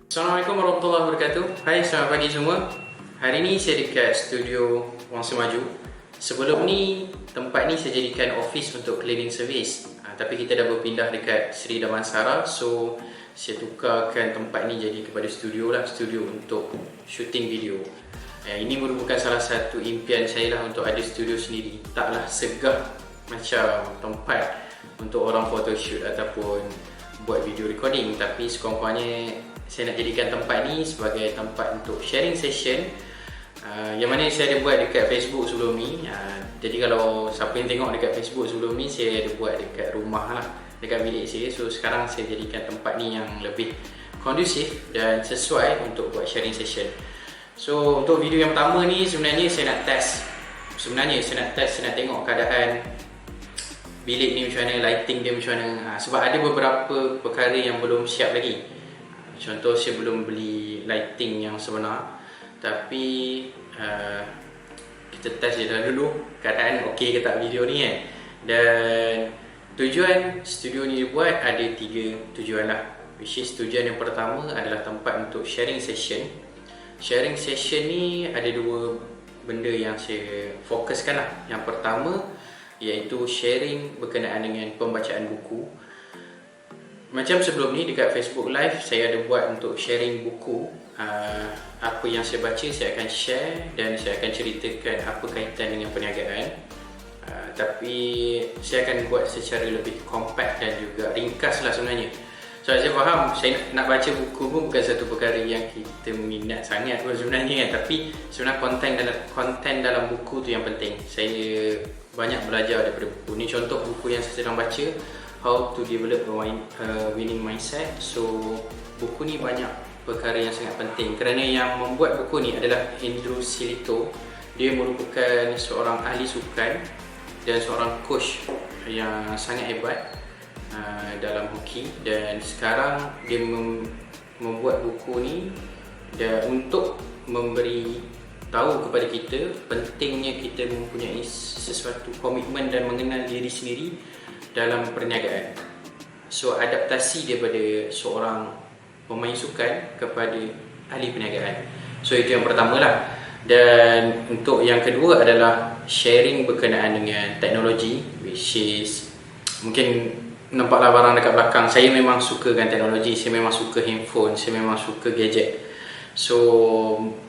Assalamualaikum warahmatullahi wabarakatuh. Hai, selamat pagi semua. Hari ni saya dekat studio Wang Semaju. Sebelum ni, tempat ni saya jadikan office untuk cleaning service. Tapi kita dah berpindah dekat Sri Damansara. So, saya tukarkan tempat ni jadi kepada studio lah. Studio untuk shooting video. Ini merupakan salah satu impian saya lah untuk ada studio sendiri. Taklah segah macam tempat untuk orang photoshoot ataupun buat video recording. Tapi sekurang-kurangnya saya nak jadikan tempat ni sebagai tempat untuk sharing session, yang mana saya ada buat dekat Facebook sebelum ni. Jadi kalau siapa yang tengok dekat Facebook sebelum ni, saya ada buat dekat rumah lah, dekat bilik saya. So sekarang saya jadikan tempat ni yang lebih kondusif dan sesuai untuk buat sharing session. So untuk video yang pertama ni sebenarnya saya nak test. Saya nak tengok keadaan bilik ni macam mana, lighting dia macam mana. Sebab ada beberapa perkara yang belum siap lagi. Contoh, saya belum beli lighting yang sebenar. Tapi kita test je dulu keadaan okey ke tak video ni kan. Dan tujuan studio ni dibuat ada 3 tujuan lah. Which is tujuan yang pertama adalah tempat untuk sharing session. Sharing session ni ada 2 benda yang saya fokuskan lah. Yang pertama iaitu sharing berkenaan dengan pembacaan buku. Macam sebelum ni dekat Facebook Live, saya ada buat untuk sharing buku. Apa yang saya baca saya akan share dan saya akan ceritakan apa kaitan dengan perniagaan. Tapi saya akan buat secara lebih compact dan juga ringkas lah sebenarnya. So saya faham, saya nak baca buku pun bukan satu perkara yang kita minat sangat pun sebenarnya kan. Tapi sebenarnya konten dalam buku tu yang penting. Saya banyak belajar daripada buku ni. Contoh buku yang saya sedang baca, How to Develop a Winning Mindset. So buku ni banyak perkara yang sangat penting kerana yang membuat buku ni adalah Andrew Silito. Dia merupakan seorang ahli sukan dan seorang coach yang sangat hebat dalam hoki. Dan sekarang dia membuat buku ni dan untuk memberi tahu kepada kita pentingnya kita mempunyai sesuatu komitmen dan mengenal diri sendiri dalam perniagaan. So adaptasi daripada seorang pemain sukan kepada ahli perniagaan. So itu yang pertama lah. Dan untuk yang kedua adalah sharing berkenaan dengan teknologi, which is mungkin nampaklah barang dekat belakang. Saya memang suka dengan teknologi. Saya memang suka handphone. Saya memang suka gadget. So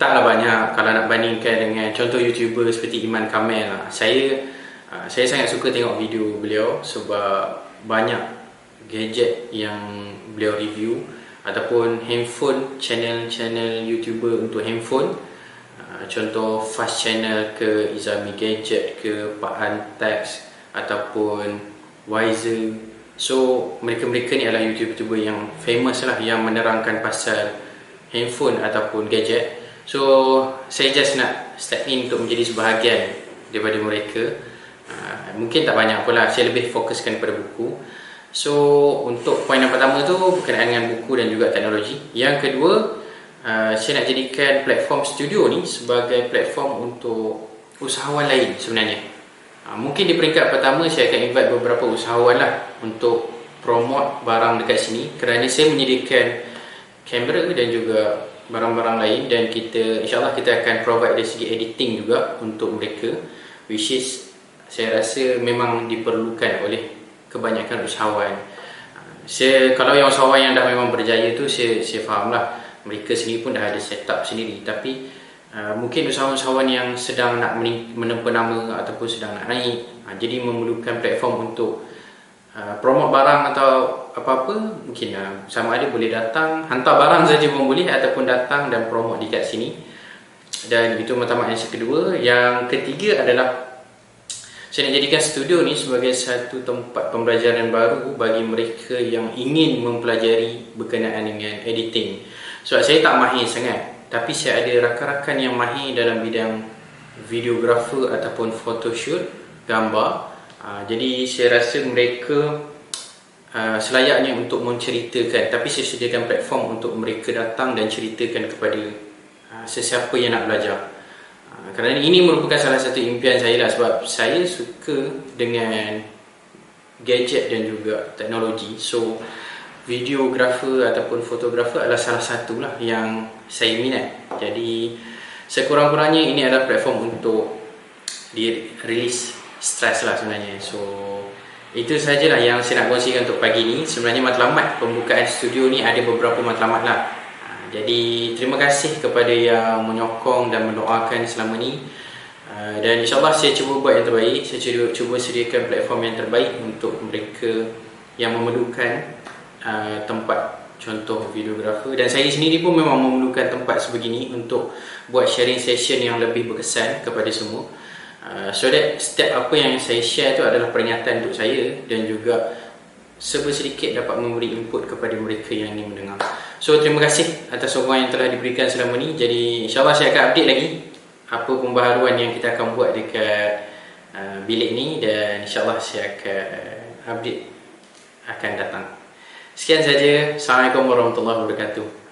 taklah banyak kalau nak bandingkan dengan contoh YouTuber seperti Iman Kamel lah. Saya sangat suka tengok video beliau sebab banyak gadget yang beliau review ataupun handphone, channel YouTuber untuk handphone. Contoh Fast Channel ke, Izami Gadget ke, Pak Antax ataupun Wiser. So mereka-mereka ni adalah YouTuber yang famous lah, yang menerangkan pasal handphone ataupun gadget. So saya just nak step in untuk menjadi sebahagian daripada mereka. Mungkin tak banyak pula, saya lebih fokuskan pada buku. So untuk poin yang pertama tu berkenaan dengan buku dan juga teknologi. Yang kedua, saya nak jadikan platform studio ni sebagai platform untuk usahawan lain sebenarnya. Mungkin di peringkat pertama saya akan invite beberapa usahawan lah untuk promote barang dekat sini, kerana saya menyediakan kamera dan juga barang-barang lain, dan insyaAllah kita akan provide dari segi editing juga untuk mereka, which is saya rasa memang diperlukan oleh kebanyakan usahawan. Kalau yang usahawan yang dah memang berjaya tu, saya faham lah, mereka sendiri pun dah ada setup sendiri. Tapi mungkin usahawan-usahawan yang sedang nak menempa nama ataupun sedang nak naik, jadi memerlukan platform untuk promote barang atau apa-apa. Mungkin sama ada boleh datang, hantar barang saja pun boleh, ataupun datang dan promote dekat sini. Dan itu matlamat yang kedua. Yang ketiga adalah saya nak jadikan studio ni sebagai satu tempat pembelajaran baru bagi mereka yang ingin mempelajari berkenaan dengan editing. Sebab saya tak mahir sangat, tapi saya ada rakan-rakan yang mahir dalam bidang videographer ataupun photoshoot, gambar. Jadi saya rasa mereka selayaknya untuk menceritakan. Tapi saya sediakan platform untuk mereka datang dan ceritakan kepada sesiapa yang nak belajar. Kerana ini merupakan salah satu impian saya lah, sebab saya suka dengan gadget dan juga teknologi. So videographer ataupun fotografer adalah salah satu lah yang saya minat. Jadi sekurang-kurangnya ini adalah platform untuk di-release stres lah sebenarnya. So itu sajalah yang saya nak kongsikan untuk pagi ni. Sebenarnya matlamat pembukaan studio ni ada beberapa matlamat lah. Jadi terima kasih kepada yang menyokong dan mendoakan selama ni. Dan insyaAllah saya cuba buat yang terbaik. Saya cuba sediakan platform yang terbaik untuk mereka yang memerlukan tempat contoh videographer. Dan saya sendiri pun memang memerlukan tempat sebegini untuk buat sharing session yang lebih berkesan kepada semua. So that setiap apa yang saya share tu adalah peringatan untuk saya dan juga sedikit dapat memberi input kepada mereka yang ingin mendengar. So terima kasih atas sokongan yang telah diberikan selama ni. Jadi insyaAllah saya akan update lagi apa pembaharuan yang kita akan buat dekat bilik ni, dan insyaAllah saya akan update akan datang. Sekian saja. Assalamualaikum warahmatullahi wabarakatuh.